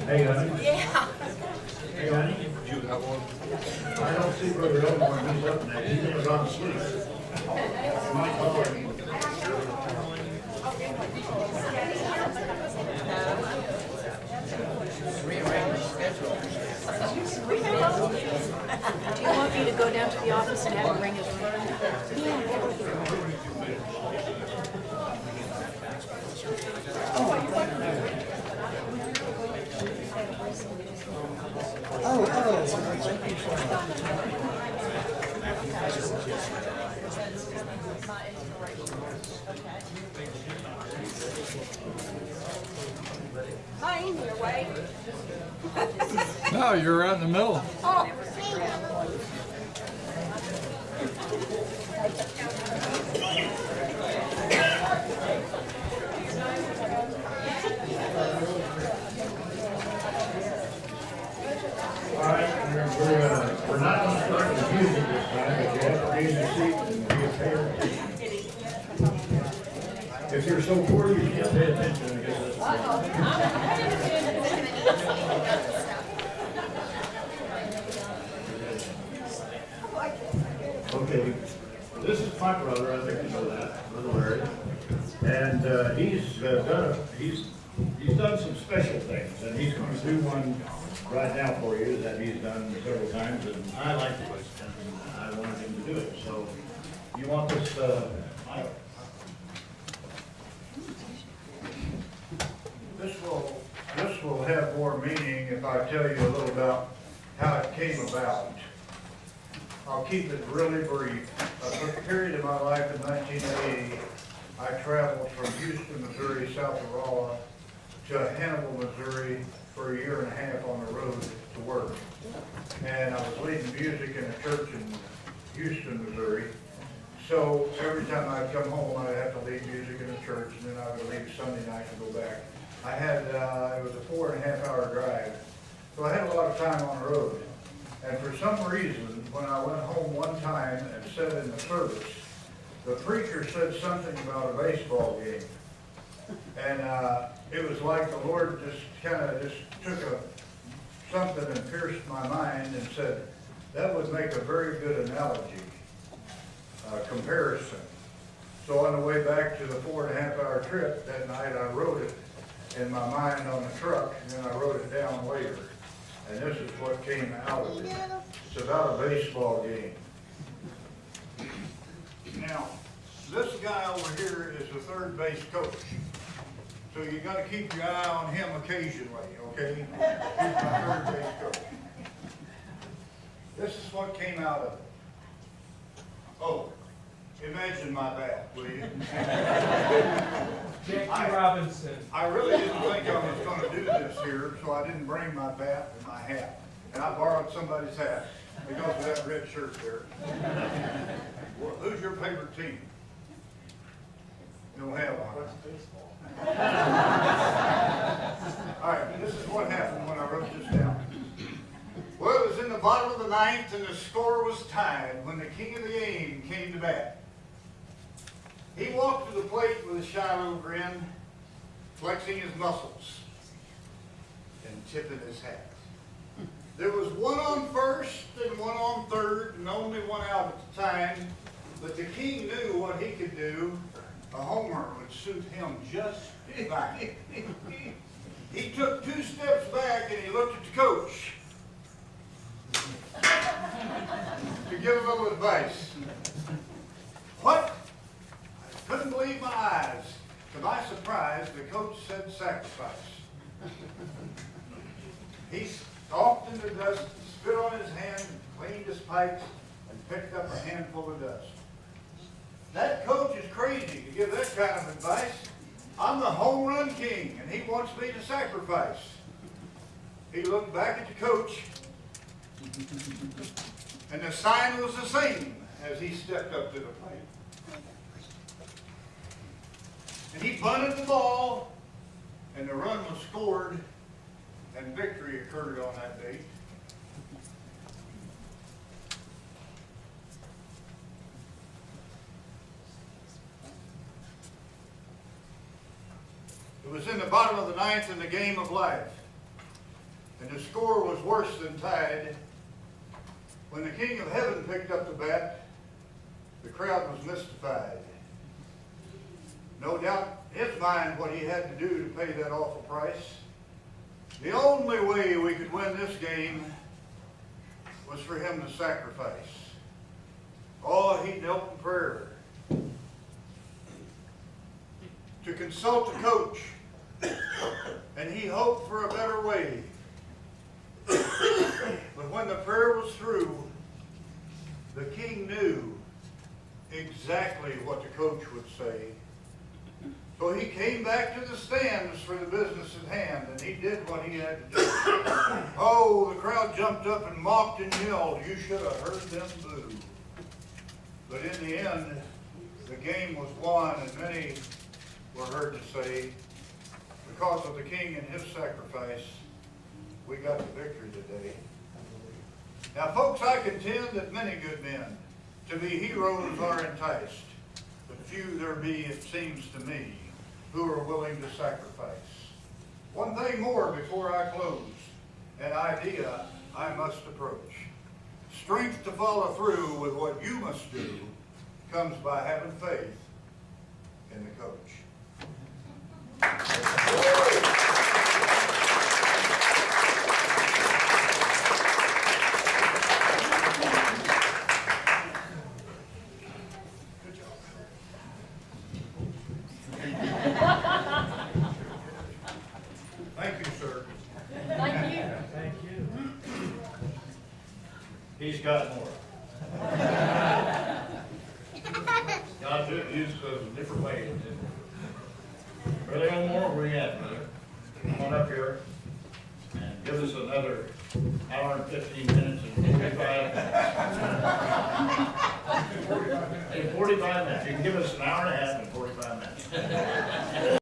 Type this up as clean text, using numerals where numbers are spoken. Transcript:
Hey, honey. Yeah. Hey, honey. You got one? I don't see Brother Elmore, he's up now, he's gonna go to sleep. My card. Do you want me to go down to the office and have him ring his phone? Hi, in here, Wade. No, you're right in the middle. Oh. All right, we're not gonna start the music this time, but you have to be in your seat and be a fair. If you're so poor you can't pay attention, I guess that's. Okay, this is my brother, I think you know that, Brother Larry. And he's done some special things, and he's going to do one right now for you that he's done several times, and I like it, and I wanted him to do it. So, you want this, mic? This will have more meaning if I tell you a little about how it came about. I'll keep it really brief. For a period of my life in 1980, I traveled from Houston, Missouri, south of Rolla, to Hannibal, Missouri, for a year and a half on the road to work. And I was leading music in a church in Houston, Missouri. So every time I'd come home, I'd have to lead music in the church, and then I would leave Sunday night and go back. I had, it was a 4.5 hour drive. So I had a lot of time on the road. And for some reason, when I went home one time and sat in the service, the preacher said something about a baseball game. And it was like the Lord just kind of took something and pierced my mind and said, that would make a very good analogy, comparison. So on the way back to the 4.5 hour trip that night, I wrote it in my mind on the truck, and then I wrote it down later. And this is what came out of it. It's about a baseball game. Now, this guy over here is the third base coach. So you got to keep your eye on him occasionally, okay? He's my third base coach. This is what came out of it. Oh, imagine my bat, will you? Jackie Robinson. I really didn't think I was going to do this here, so I didn't bring my bat and my hat. And I borrowed somebody's hat. It goes with that red shirt there. Well, who's your favorite team? You don't have one. What's baseball? All right, this is what happened when I wrote this down. Well, it was in the bottom of the ninth, and the score was tied when the king of the game came to bat. He walked to the plate with a shy little grin, flexing his muscles and tipping his hat. There was one on first and one on third, and only one out at the time, but the king knew what he could do. A homer would suit him just fine. He took 2 steps back and he looked at the coach to give a little advice. What? I couldn't believe my eyes. To my surprise, the coach said sacrifice. He stalked in the dust, spit on his hand, cleaned his pipes, and picked up a handful of dust. That coach is crazy to give that kind of advice. I'm the home run king, and he wants me to sacrifice. He looked back at the coach, and the sign was the same as he stepped up to the plate. And he bunted the ball, and the run was scored, and victory occurred on that date. It was in the bottom of the ninth in the game of life. and the score was worse than tied. When the King of Heaven picked up the bat, the crowd was mystified. No doubt in his mind what he had to do to pay that awful price. The only way we could win this game was for him to sacrifice. Oh, he knelt in prayer to consult the coach, and he hoped for a better way. But when the prayer was through, the king knew exactly what the coach would say. So he came back to the stands for the business at hand, and he did what he had to do. Oh, the crowd jumped up and mocked and yelled. You should have heard them boo. But in the end, the game was won, and many were heard to say, because of the king and his sacrifice, we got the victory today. Now, folks, I contend that many good men to be heroes are enticed, but few there be, it seems to me, who are willing to sacrifice. One thing more before I close, an idea I must approach. Strength to follow through with what you must do comes by having faith in the coach. Thank you, sir. Thank you. Thank you. He's got more. God uses us in different ways. Brother Elmore, where you at, brother? Come on up here and give us another hour and 15 minutes and 45 minutes. In 45 minutes. You can give us an hour and a half and 45 minutes.